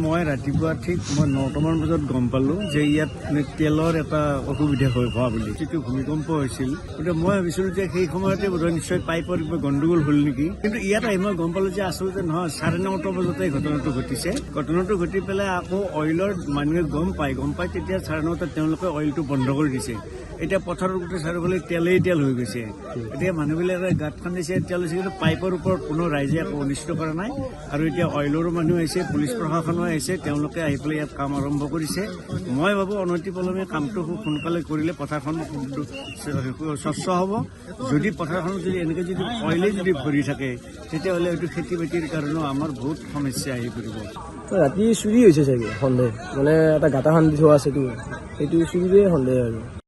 মই ৰাতিপুৱা ঠিক মই 9টামান বজাত গম পালো যে ইয়াত তেলৰ এটা অসুবিধা হৈ হোৱা বুলি, যিটো ভূমিকম্প হৈছিল। গতিকে মই ভাবিছিলো যে সেই সময়তে বোধহয় নিশ্চয় পাইপৰ কিবা গণ্ডগোল হ'ল নেকি, কিন্তু ইয়াত আহি মই গম পালো যে আচলতে নহয়, 9:30 বজাতে ঘটনাটো ঘটিছে। ঘটনাটো ঘটি পেলাই আকৌ অইলৰ মানুহে গম পায় তেতিয়া 9:30 তেওঁলোকে অইলটো বন্ধ কৰি দিছে। এতিয়া পথাৰৰ গোটেই চাৰিওফালে তেলেই তেল হৈ গৈছে। এতিয়া মানুহবিলাকে গাঁত খান্দিছে, তেল হৈছে, কিন্তু পাইপৰ ওপৰত কোনো ৰাইজে একো অনিষ্ট কৰা নাই। আৰু এতিয়া অইলৰো মানুহ আহিছে, পুলিচ প্ৰশাসনো আহিছে, তেওঁলোকে আহি পেলাই ইয়াত কাম আৰম্ভ কৰিছে। মই ভাবোঁ অনতিপলমে কামটো খুব সোনকালে কৰিলে পথাৰখন স্বচ্ছ হ'ব। যদি পথাৰখনত যদি এনেকৈ যদি অইলেই যদি ভৰি থাকে, তেতিয়াহ'লে হয়তো খেতি বাতিৰ কাৰণেও আমাৰ বহুত সমস্যা আহি পৰিব। ৰাতি চুৰি হৈছে চাগে সন্দেহ, মানে এটা গাঁটা খান্দি থোৱা আছে, সেইটো চুৰিৰে সন্দেহ আৰু।